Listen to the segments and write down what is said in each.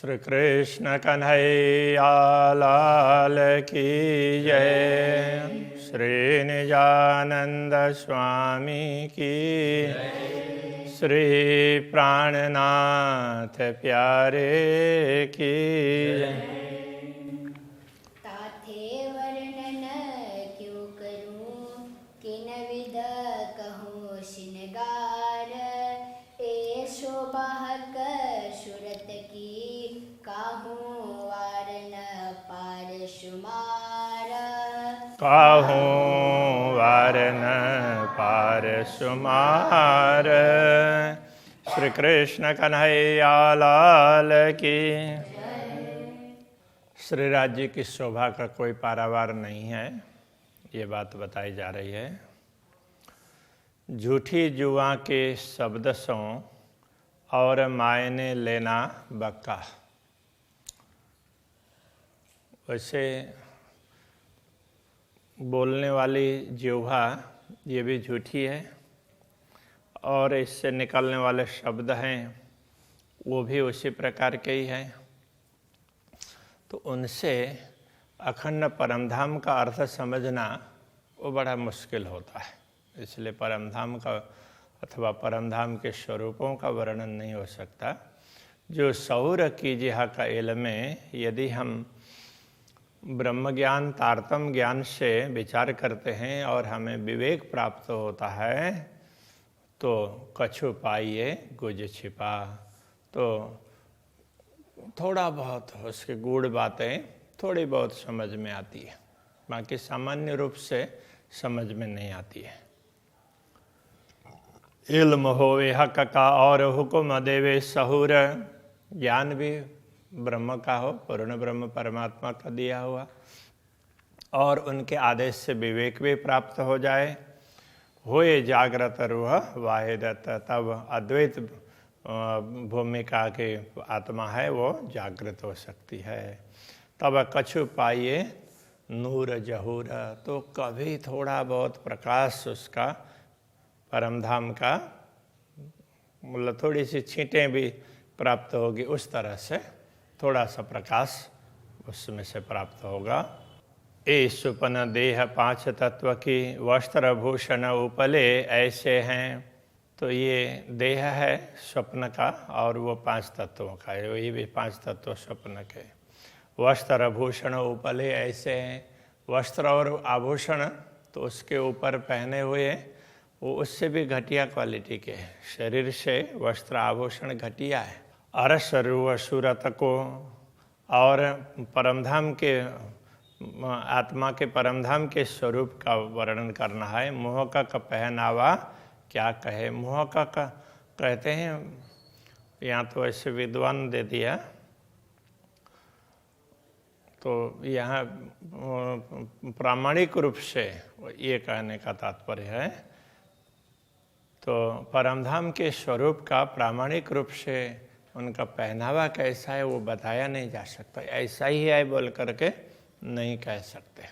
श्री कृष्ण कन्हैया लाल की जय। श्री निजानंद स्वामी की श्री प्राणनाथ प्यारे की जय। ताथे वर्णन क्यों करूं किन विध कहूं श्रृंगार ए शोभाक सुरत की काहूं वारन पार शुमार। काहूं वारन पार शुमार। श्री कृष्ण कन्हैया लाल की। श्री राज्य की शोभा का कोई पारावार नहीं है, ये बात बताई जा रही है। झूठी जुआ के शब्द सो और मायने लेना बक्का। वैसे बोलने वाली जिह्वा ये भी झूठी है और इससे निकलने वाले शब्द हैं वो भी उसी प्रकार के ही हैं। तो उनसे अखंड परमधाम का अर्थ समझना वो बड़ा मुश्किल होता है। इसलिए परमधाम का अथवा परमधाम के स्वरूपों का वर्णन नहीं हो सकता। जो सौर की जिहा का एल में यदि हम ब्रह्म ज्ञान तारतम ज्ञान से विचार करते हैं और हमें विवेक प्राप्त होता है तो कछु पाइए गुज छिपा। तो थोड़ा बहुत उसके गूढ़ बातें थोड़ी बहुत समझ में आती है, बाकी सामान्य रूप से समझ में नहीं आती है। इल्म होवे हक का और हुक्म देवे सहूर। ज्ञान भी ब्रह्म का हो, पूर्ण ब्रह्म परमात्मा का दिया हुआ, और उनके आदेश से विवेक भी प्राप्त हो जाए। होए जागृत रूह वाहिदत, तब अद्वैत भूमिका के आत्मा है वो जागृत हो सकती है। तब कछु पाइए नूर जहूर, तो कभी थोड़ा बहुत प्रकाश उसका परमधाम का मतलब थोड़ी सी छींटें भी प्राप्त होगी, उस तरह से थोड़ा सा प्रकाश उसमें से प्राप्त होगा। ए सुपन देह पांच तत्व की वस्त्र भूषण उपले ऐसे हैं। तो ये देह है स्वप्न का और वो पांच तत्वों का है, ये भी पांच तत्व स्वप्न के। वस्त्र भूषण उपले ऐसे हैं। वस्त्र और आभूषण तो उसके ऊपर पहने हुए वो उससे भी घटिया क्वालिटी के हैं। शरीर से वस्त्र आभूषण घटिया है। अरस रूह सूरत को और परमधाम के आत्मा के परमधाम के स्वरूप का वर्णन करना है। मोह का पहनावा क्या कहे। मोह का कहते हैं, यहाँ तो ऐसे विद्वान दे दिया, तो यहाँ प्रामाणिक रूप से ये कहने का तात्पर्य है। तो परमधाम के स्वरूप का प्रामाणिक रूप से उनका पहनावा कैसा है वो बताया नहीं जा सकता। ऐसा ही है बोल करके नहीं कह सकते।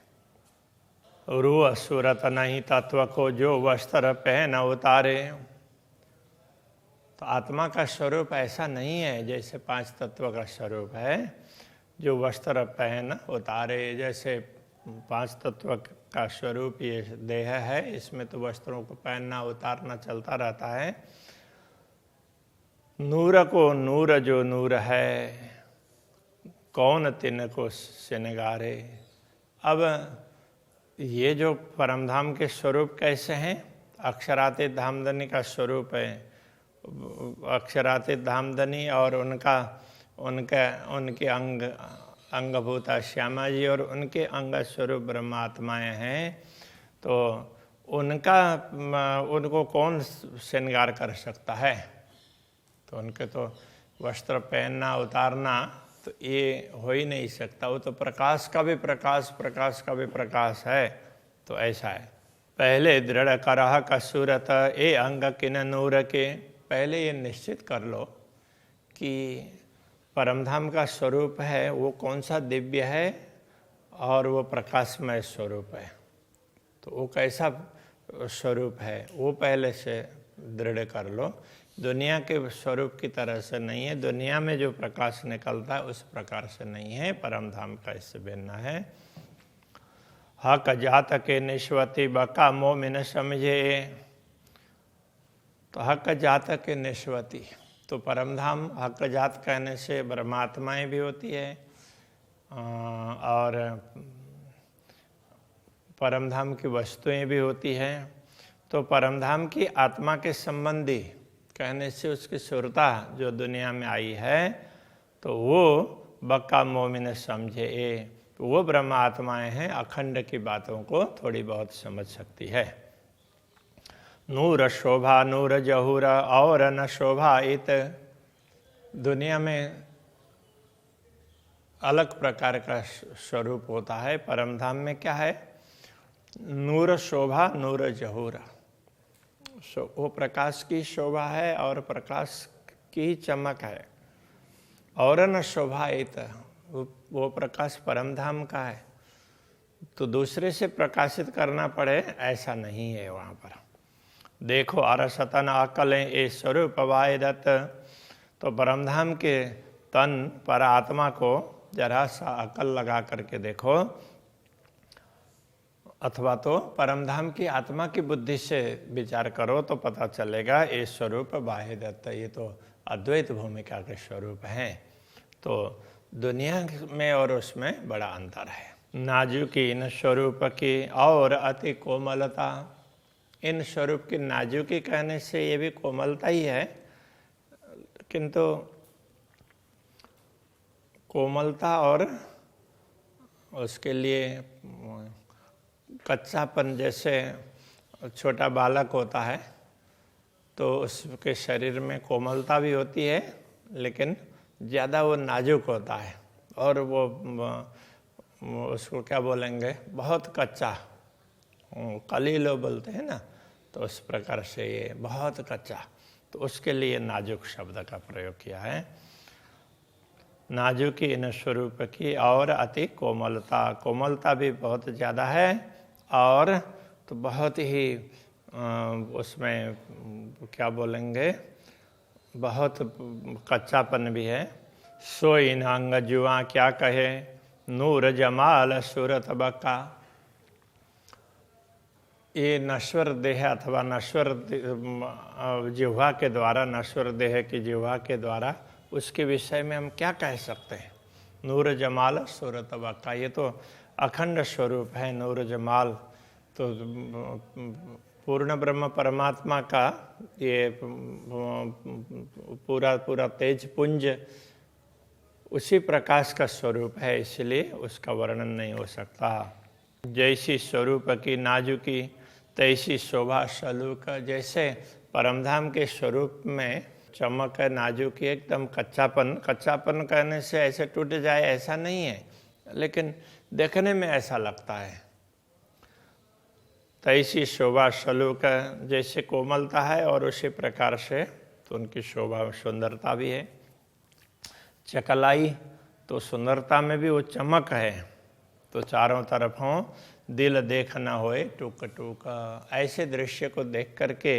रूह सूरत नहीं तत्व को जो वस्त्र पहन उतारे। तो आत्मा का स्वरूप ऐसा नहीं है जैसे पांच तत्व का स्वरूप है जो वस्त्र पहन उतारे। जैसे पांच तत्व का स्वरूप ये देह है, इसमें तो वस्त्रों को पहनना उतारना चलता रहता है। नूर को नूर जो नूर है, कौन तिनको सिनगारे। अब ये जो परमधाम के स्वरूप कैसे हैं। अक्षरातीत धामधनी का स्वरूप है। अक्षरातीत धामधनी और उनके अंगभूता श्यामा जी और उनके अंग स्वरूप ब्रह्मात्माएं हैं। तो उनको कौन श्रृंगार कर सकता है। तो उनके तो वस्त्र पहनना उतारना तो ये हो ही नहीं सकता। वो तो प्रकाश का भी प्रकाश, प्रकाश का भी प्रकाश है। तो ऐसा है। पहले दृढ़ करह का सूरत ए अंग किन नूर के। पहले ये निश्चित कर लो कि परमधाम का स्वरूप है वो कौन सा दिव्य है और वो प्रकाशमय स्वरूप है। तो वो कैसा स्वरूप है वो पहले से दृढ़ कर लो। दुनिया के स्वरूप की तरह से नहीं है, दुनिया में जो प्रकाश निकलता है उस प्रकार से नहीं है, परम धाम का इससे भिन्न है। हक जात के निश्वती बका मोमिन समझे, तो हक जात के निश्वती, तो परम धाम हक जात कहने से ब्रह्मात्माएं भी होती है और परम धाम की वस्तुएं भी होती हैं। तो परम धाम की आत्मा के संबंधी कहने से उसकी सुरता जो दुनिया में आई है तो वो बक्का मोमिन समझे, वो ब्रह्म आत्माएं हैं, अखंड की बातों को थोड़ी बहुत समझ सकती है। नूर शोभा नूर जहूर और न शोभा इत, दुनिया में अलग प्रकार का स्वरूप होता है, परम धाम में क्या है? नूर शोभा नूर जहूर, वो प्रकाश की शोभा है और प्रकाश की चमक है। और न शोभा इत, वो प्रकाश परम धाम का है, तो दूसरे से प्रकाशित करना पड़े ऐसा नहीं है वहाँ पर। देखो अरसतन अकलें ए स्वरूप वायदत, तो परमधाम के तन पर आत्मा को जरा सा अकल लगा करके देखो, अथवा तो परमधाम की आत्मा की बुद्धि से विचार करो तो पता चलेगा ये स्वरूप वायदत, ये तो अद्वैत भूमिका के स्वरूप हैं। तो दुनिया में और उसमें बड़ा अंतर है। नाजुकी इन स्वरूप की और अति कोमलता, इन स्वरूप की नाजुकी कहने से ये भी कोमलता ही है, किंतु कोमलता और उसके लिए कच्चापन, जैसे छोटा बालक होता है तो उसके शरीर में कोमलता भी होती है लेकिन ज़्यादा वो नाजुक होता है, और वो उसको क्या बोलेंगे, बहुत कच्चा, कलीलो बोलते हैं ना, तो उस प्रकार से ये बहुत कच्चा, तो उसके लिए नाजुक शब्द का प्रयोग किया है। नाजुकी इन स्वरूप की और अति कोमलता, कोमलता भी बहुत ज़्यादा है और तो बहुत ही उसमें क्या बोलेंगे, बहुत कच्चापन भी है। सो इन अंग जुआ क्या कहे, नूर जमाल सूरत बका, ये नश्वर देह अथवा नश्वर जिह्वा के द्वारा, नश्वर देह की जिह्वा के द्वारा उसके विषय में हम क्या कह सकते हैं? नूर जमाल सूरत बका, ये तो अखंड स्वरूप है नूर जमाल, तो पूर्ण ब्रह्म परमात्मा का ये पूरा तेज पुंज उसी प्रकाश का स्वरूप है, इसलिए उसका वर्णन नहीं हो सकता। जैसी स्वरूप की नाजुकी तैसी शोभा सलूक, जैसे परमधाम के स्वरूप में चमक है, नाजुकी, एकदम कच्चापन, कच्चापन कहने से ऐसे टूट जाए ऐसा नहीं है, लेकिन देखने में ऐसा लगता है। तैसी शोभा सलूक, जैसे कोमलता है और उसी प्रकार से तो उनकी शोभा सुंदरता भी है। चकलाई, तो सुंदरता में भी वो चमक है, तो चारों तरफों दिल देख न होए टुक टुक, ऐसे दृश्य को देख करके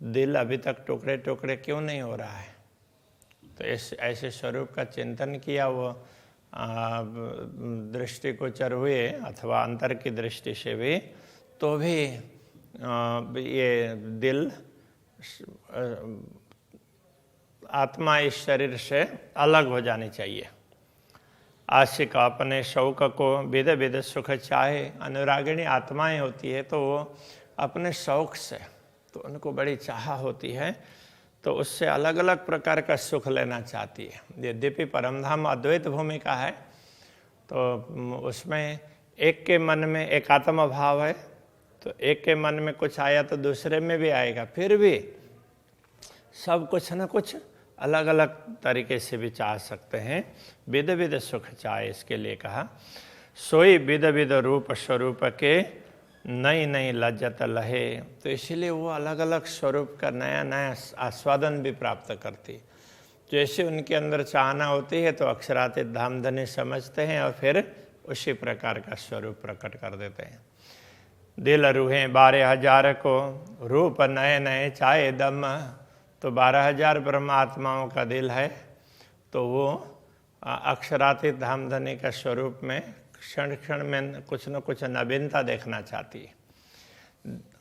दिल अभी तक टुकड़े टुकड़े क्यों नहीं हो रहा है? तो ऐसे स्वरूप का चिंतन किया वो दृष्टिगोचर हुए अथवा अंतर की दृष्टि से भी, तो भी ये दिल आत्मा इस शरीर से अलग हो जानी चाहिए। आशिक अपने शौक को विध विध सुख चाहे, अनुरागिणी आत्माएं होती है तो वो अपने शौक से, तो उनको बड़ी चाह होती है, तो उससे अलग अलग प्रकार का सुख लेना चाहती है। यद्यपि परमधाम अद्वैत भूमिका है तो उसमें एक के मन में एकात्म भाव है, तो एक के मन में कुछ आया तो दूसरे में भी आएगा, फिर भी सब कुछ न कुछ अलग अलग तरीके से भी चाह सकते हैं। विध विध सुख चाहे, इसके लिए कहा सोई विध विध रूप स्वरूप के नई नई लज्जत लहे, तो इसलिए वो अलग अलग स्वरूप का नया नया आस्वादन भी प्राप्त करती। जैसे उनके अंदर चाहना होती है तो अक्षरातीत धामधनी समझते हैं और फिर उसी प्रकार का स्वरूप प्रकट कर देते हैं। दिल रूहें 12,000 को, रूप नए नए चाहे दम। तो 12,000 ब्रह्मात्माओं का दिल है, तो वो अक्षरातीत धामधनी का स्वरूप में क्षण क्षण में कुछ न कुछ नवीनता देखना चाहती है।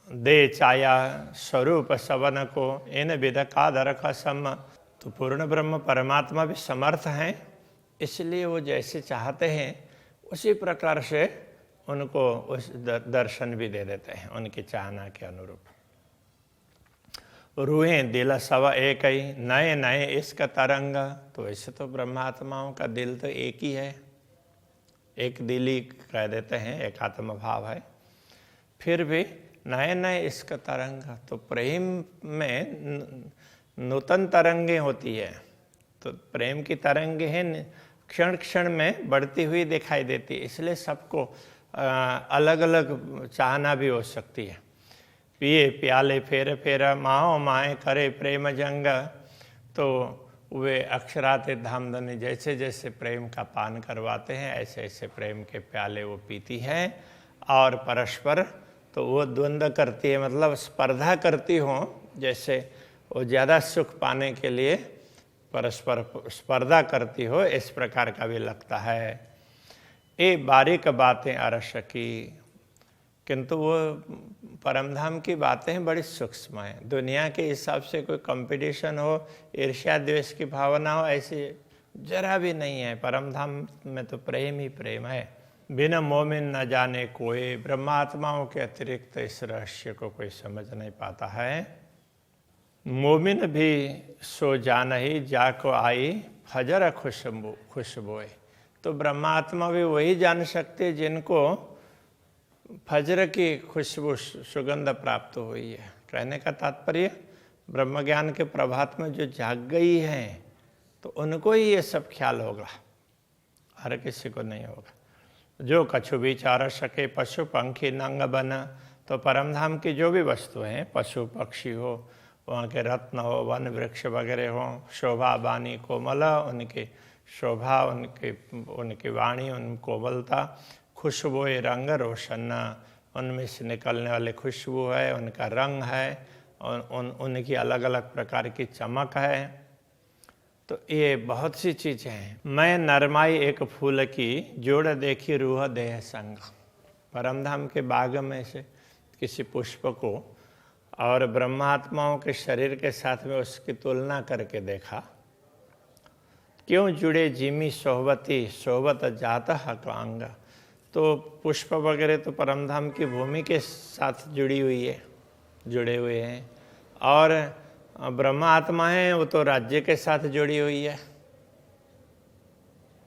दे चाया स्वरूप सवन को, इन विध कादर का सम। तो पूर्ण ब्रह्म परमात्मा भी समर्थ हैं, इसलिए वो जैसे चाहते हैं उसी प्रकार से उनको उस दर्शन भी दे देते हैं उनकी चाहना के अनुरूप। रूहें दिल सवा एक ही, नए नए इसका तरंग। तो ऐसे तो ब्रह्मात्माओं का दिल तो एक ही है, एक दिल ही कह देते हैं, एक आत्म भाव है। फिर भी नए नए इसका तरंग, तो प्रेम में नूतन तरंगे होती है। तो प्रेम की तरंगे हैं, क्षण क्षण में बढ़ती हुई दिखाई देती है, इसलिए सबको अलग अलग चाहना भी हो सकती है। पिए प्याले फेर फेरा, माओ माए करे प्रेम जंग। तो वे अक्षरातीत धामधनी जैसे जैसे प्रेम का पान करवाते हैं, ऐसे ऐसे प्रेम के प्याले वो पीती है। और परस्पर तो वो द्वंद्व करती है, मतलब स्पर्धा करती हो, जैसे वो ज़्यादा सुख पाने के लिए परस्पर स्पर्धा करती हो, इस प्रकार का भी लगता है। ये बारीक बातें अरस की, किंतु वो परमधाम की बातें बड़ी सूक्ष्म हैं। दुनिया के हिसाब से कोई कंपटीशन हो, ईर्ष्या द्वेष की भावना हो, ऐसी जरा भी नहीं है। परमधाम में तो प्रेम ही प्रेम है। बिना मोमिन न जाने कोई, ब्रह्मात्माओं के अतिरिक्त इस रहस्य को कोई समझ नहीं पाता है। मोमिन भी सो जान ही जाको आई, फजर खुशबोए। तो ब्रह्मात्मा भी वही जान सकते जिनको फजर की खुशबू सुगंध प्राप्त हुई है। कहने का तात्पर्य ब्रह्म ज्ञान के प्रभात में जो जाग गई हैं, तो उनको ही ये सब ख्याल होगा, हर किसी को नहीं होगा। जो कछु विचार सके पशु पंखी नंग बन। तो परमधाम की जो भी वस्तु हैं, पशु पक्षी हो, वहाँ के रत्न हो, वन वृक्ष वगैरह हो, शोभा बानी कोमल, उनकी शोभा, उनकी वाणी, उन कोमलता, खुशबू रंग रोशन, उनमें से निकलने वाली खुशबू है, उनका रंग है, उनकी अलग अलग प्रकार की चमक है। तो ये बहुत सी चीज़ें हैं। मैं नरमाई एक फूल की, जोड़ देखी रूह देह संग। परमधाम के बाग में से किसी पुष्प को और ब्रह्मात्माओं के शरीर के साथ में उसकी तुलना करके देखा। क्यों जुड़े जिमी सोहबती, सोहबत जाता हकांग। तो पुष्प वगैरह तो परमधाम की भूमि के साथ जुड़ी हुई है, जुड़े हुए हैं, और ब्रह्म आत्मा है वो तो राज्य के साथ जुड़ी हुई है।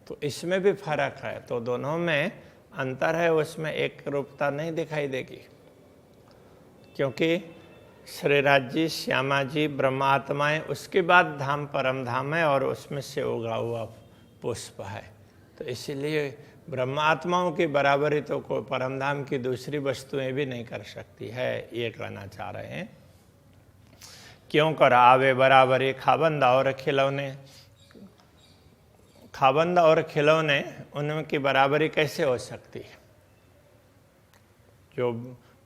तो इसमें भी फर्क है, तो दोनों में अंतर है, उसमें एक रूपता नहीं दिखाई देगी। क्योंकि श्री राज्य श्यामा जी ब्रह्म आत्माएं, उसके बाद धाम परम धाम है और उसमें से उगा हुआ पुष्प है। तो इसीलिए ब्रह्म आत्माओं की बराबरी तो कोई परम धाम की दूसरी वस्तुएं भी नहीं कर सकती है, ये कहना चाह रहे हैं। क्यों कर आवे बराबरी खाबंद और खिलौने। खाबंद और खिलौने, उनकी बराबरी कैसे हो सकती है? जो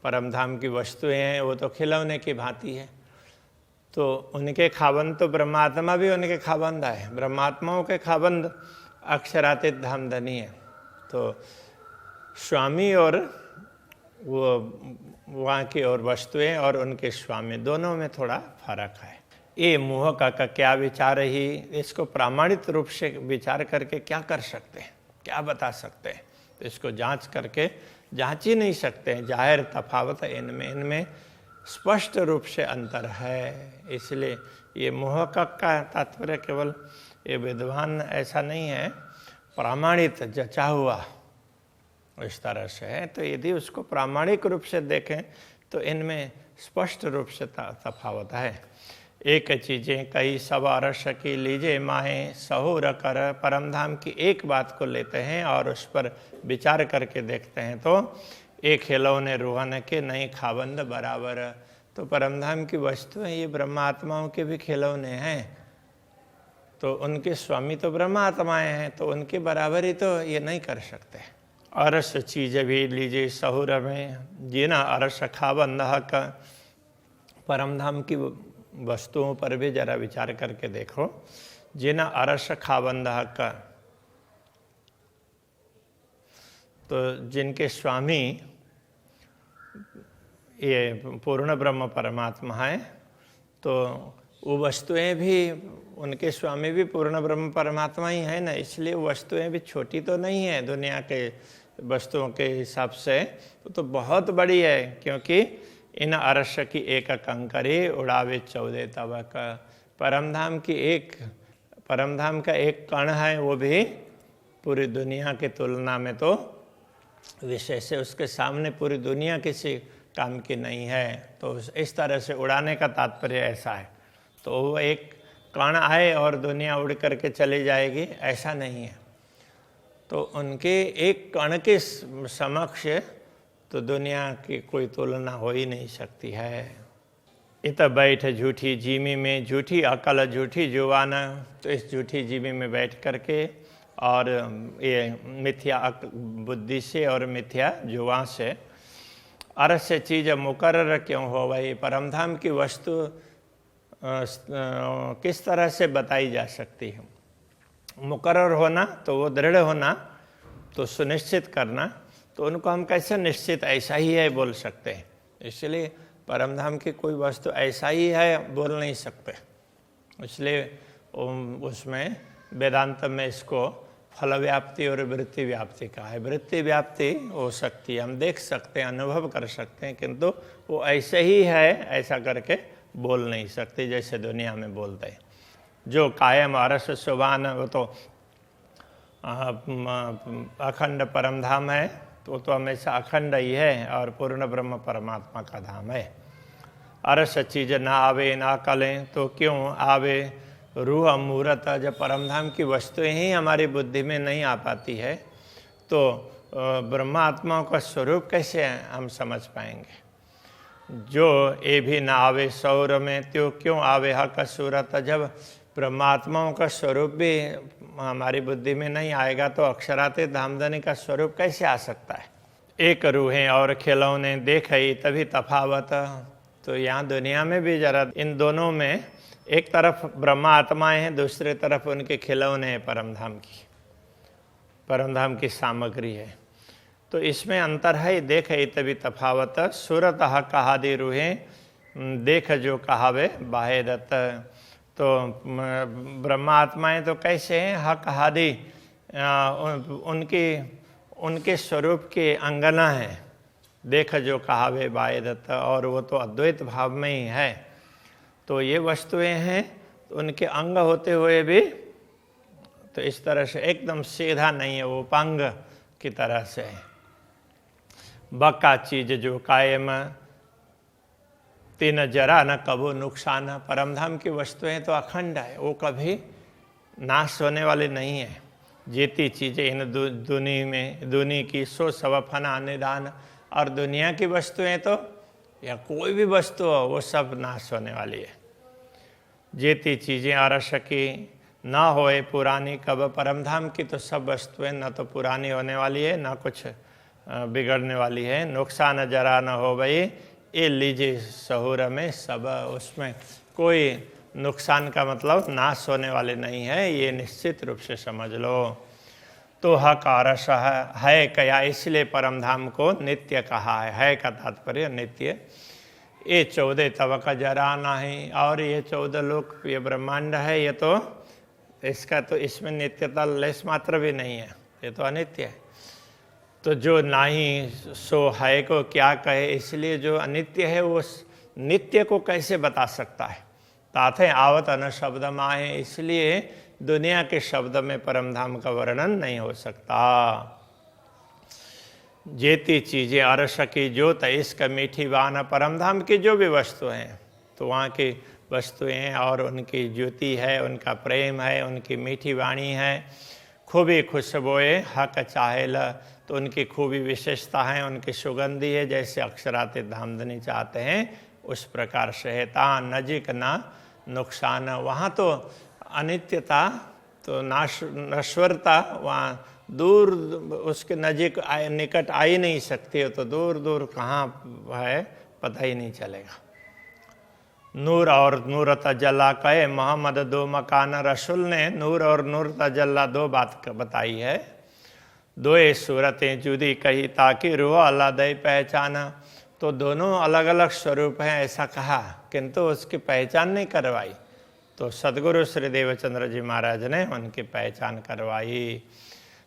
परमधाम की वस्तुएं हैं वो तो खिलौने की भांति है। तो उनके खाबंद तो ब्रह्मात्मा भी उनके खाबंद है। ब्रह्मात्माओं के खाबंद अक्षरातीत धामधनी है। तो स्वामी और वो वहाँ की और वस्तुएं और उनके स्वामी, दोनों में थोड़ा फर्क है। ये मोह का क्या विचार ही, इसको प्रामाणिक रूप से विचार करके क्या कर सकते हैं, क्या बता सकते हैं? तो इसको जांच करके जांच ही नहीं सकते हैं। जाहिर तफावत है इनमें स्पष्ट रूप से अंतर है। इसलिए ये मोह का तात्पर्य केवल ये विद्वान ऐसा नहीं है, प्रामाणिक जचा हुआ इस तरह से है। तो यदि उसको प्रामाणिक रूप से देखें तो इनमें स्पष्ट रूप से तफावत है। एक चीज़ें कई सवा रस की लीजे माहें सहूर कर। परमधाम की एक बात को लेते हैं और उस पर विचार करके देखते हैं तो एक खिलौने रूहन के नहीं खाबंद बराबर। तो परमधाम की वस्तुएं ये ब्रह्मात्माओं के भी खिलौने हैं, तो उनके स्वामी तो ब्रह्मात्माएं हैं, तो उनके बराबरी तो ये नहीं कर सकते। अरस चीज भी लीजिए सहुर में, जिना अरस खाबंद का। परम धाम की वस्तुओं पर भी जरा विचार करके देखो। जिना अरस खाबंद का, तो जिनके स्वामी ये पूर्ण ब्रह्म परमात्मा है, तो वो वस्तुएं भी, उनके स्वामी भी पूर्ण ब्रह्म परमात्मा ही है ना, इसलिए वस्तुएं भी छोटी तो नहीं है दुनिया के वस्तुओं के हिसाब से, तो बहुत बड़ी है। क्योंकि इन अरस की एक कंकरी उड़ावे 14 तवक। परमधाम का एक कण है, वो भी पूरी दुनिया की तुलना में तो विशेष है, उसके सामने पूरी दुनिया किसी काम की नहीं है। तो इस तरह से उड़ाने का तात्पर्य ऐसा है। तो वो एक कण आए और दुनिया उड़ करके चली जाएगी, ऐसा नहीं है। तो उनके एक कण के समक्ष तो दुनिया की कोई तुलना हो ही नहीं सकती है। इत बैठ झूठी जीमी में, झूठी अकल झूठी जुबान। तो इस झूठी जीमी में बैठ करके और ये मिथ्या बुद्धि से और मिथ्या जुबान से अरस से चीज़ मुकर्रर क्यों हो भाई। परमधाम की वस्तु किस तरह से बताई जा सकती है। मुकर्रर होना तो वो दृढ़ होना, तो सुनिश्चित करना, तो उनको हम कैसे निश्चित ऐसा ही है बोल सकते हैं। इसलिए परमधाम की कोई वस्तु ऐसा ही है बोल नहीं सकते। इसलिए उसमें वेदांत में इसको फल व्याप्ति और वृत्ति व्याप्ति का है। वृत्ति व्याप्ति हो सकती है, हम देख सकते हैं, अनुभव कर सकते हैं, किंतु वो ऐसे ही है ऐसा करके बोल नहीं सकते जैसे दुनिया में बोलते हैं। जो कायम अरस सुबान, वो तो अखंड परमधाम है, तो वो तो हमेशा अखंड ही है और पूर्ण ब्रह्म परमात्मा का धाम है। अरस चीज ना आवे ना कलें तो क्यों आवे रूह मूर्त। जब परमधाम की वस्तुएं ही हमारी बुद्धि में नहीं आ पाती है, तो ब्रह्मात्माओं का स्वरूप कैसे हम समझ पाएंगे। जो ये भी ना आवे सौर में त्यो क्यों आवे हक सूरत। जब ब्रह्मात्माओं का स्वरूप भी हमारी बुद्धि में नहीं आएगा, तो अक्षराते धामधनी का स्वरूप कैसे आ सकता है। एक रूहें और खिलौने देखे तभी तफावत। तो यहाँ दुनिया में भी जरा इन दोनों में, एक तरफ ब्रह्मा आत्माएं हैं, दूसरी तरफ उनके खिलौने हैं परमधाम की सामग्री है। तो इसमें अंतर है। देख तभी तफावत सूरत कहादी रूहें देख जो कहावे बाहे दत्त। तो ब्रह्मा आत्माएं तो कैसे हैं, हक हादी उनके स्वरूप के अंगना है। देख जो कहावे बाहे दत्त, और वो तो अद्वैत भाव में ही है। तो ये वस्तुएं हैं, तो उनके अंग होते हुए भी तो इस तरह से एकदम सीधा नहीं है, वो उपांग की तरह से है। बका चीज जो कायम तीन जरा न कबो नुकसान। परमधाम की वस्तुएं तो अखंड है, वो कभी नाश होने वाली नहीं है। जीती चीजें इन दुनी की सो सब फना निदान। और दुनिया की वस्तुएं तो, या कोई भी वस्तु हो, वो सब नाश होने वाली है। जीती चीजें अरस की ना होए पुरानी कब। परमधाम की तो सब वस्तुएं न तो पुरानी होने वाली है, ना कुछ बिगड़ने वाली है। नुकसान जरा न हो भाई ये लीजिए सहूर में सब। उसमें कोई नुकसान का मतलब नाश होने वाले नहीं है, ये निश्चित रूप से समझ लो। तो हक अरस है कया, इसलिए परमधाम को नित्य कहा है का तात्पर्य नित्य। ये 14 तवक जरा नहीं, और ये 14 लोक ये ब्रह्मांड है, ये तो इसका तो इसमें नित्यता लेस मात्र भी नहीं है, ये तो अनित्य है। तो जो नहीं सो है को क्या कहे, इसलिए जो अनित्य है वो नित्य को कैसे बता सकता है। ताथे आवत अन शब्द माहे, इसलिए दुनिया के शब्द में परमधाम का वर्णन नहीं हो सकता। जेती चीजें अरस की ज्योत इश्क मीठी बान। परमधाम की जो भी वस्तु हैं, तो वहाँ की वस्तुएं और उनकी ज्योति है, उनका प्रेम है, उनकी मीठी वाणी है, खूबी खुशबोए हक चाहेल। तो उनकी खूबी विशेषता है, उनकी सुगंधी है, जैसे अक्षराते धामधनी चाहते हैं उस प्रकार से है। ता नजीक ना नुकसान, वहाँ तो अनित्यता तो नश्वरता वहाँ दूर उसके नजीक निकट आ ही नहीं सकती हो, तो दूर दूर कहाँ है पता ही नहीं चलेगा। नूर और नूर तजल्ला कहे मोहम्मद दो मकान, रसूल ने नूर और नूर तजल्ला दो बात बताई है। दो सूरतें जुदी कही ताकि रूह अल्लाह दे पहचाना, तो दोनों अलग अलग स्वरूप हैं ऐसा कहा, किंतु उसकी पहचान नहीं करवाई। तो सदगुरु श्री देवचंद्र जी महाराज ने उनकी पहचान करवाई।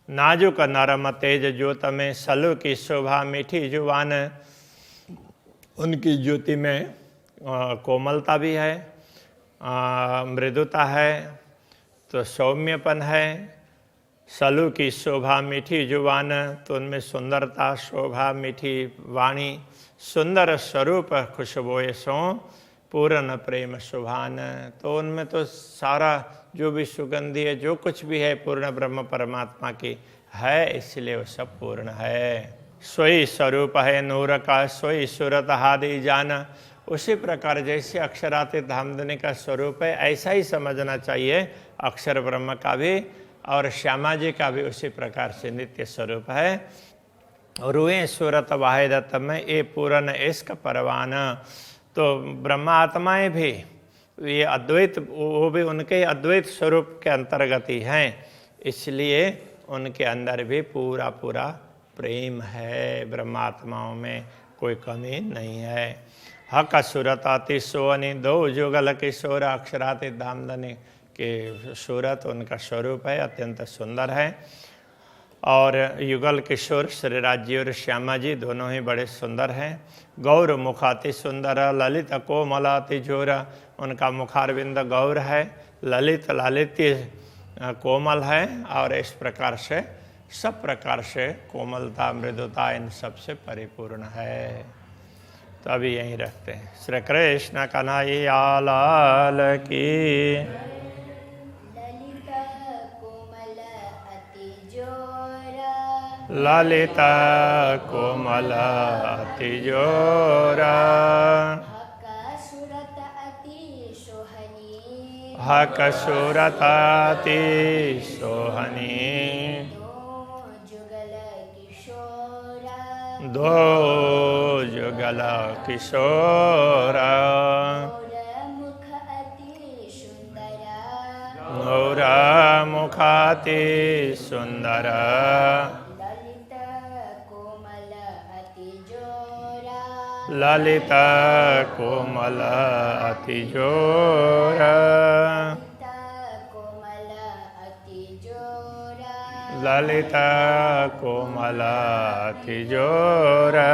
नाजुक नरम तेज ज्योत में सलू की शोभा मीठी जुबान, उनकी ज्योति में कोमलता भी है, मृदुता है, तो सौम्यपन है। सलू की शोभा मीठी जुबान, तो उनमें सुंदरता, शोभा, मीठी वाणी, सुंदर स्वरूप खुशबोए सो पूर्ण प्रेम शुभान, तो उनमें तो सारा जो भी सुगंधी है, जो कुछ भी है पूर्ण ब्रह्म परमात्मा की है, इसलिए वो सब पूर्ण है। सोई स्वरूप है नूर का, सोई सूरत हादि जाना। उसी प्रकार जैसे अक्षरातीत धामधनी का स्वरूप है, ऐसा ही समझना चाहिए अक्षर ब्रह्म का भी, और श्यामा जी का भी उसी प्रकार से नित्य स्वरूप है। रुए सूरत वाहिदत में ये पूर्ण इश्क परवाना, तो ब्रह्मा आत्माएं भी ये अद्वैत, वो भी उनके अद्वैत स्वरूप के अंतर्गत ही हैं, इसलिए उनके अंदर भी पूरा पूरा प्रेम है। ब्रह्मात्माओं में कोई कमी नहीं है। हक सूरत अति सोहनी, दो जुगल किशोर अक्षरातीत धामधनी के सूरत उनका स्वरूप है, अत्यंत सुंदर है। और युगल किशोर श्रीराज जी और श्यामा जी दोनों ही बड़े सुंदर हैं। गौर मुखाति सुंदर, ललित कोमलाति जोर, उनका मुखारविंद गौर है, ललित लालित्य कोमल है, और इस प्रकार से सब प्रकार से कोमलता मृदुता इन सबसे परिपूर्ण है। तो अभी यहीं रखते हैं। श्री कृष्ण कन्हैया लाल की। ललिता कोमल अति जोरा, हक सूरत अति सोहनी, दो जुगल किशोरा, गौर मुखाति सुंदर, ललित कोमल अति जोरा, ललित कोमल अति जोरा।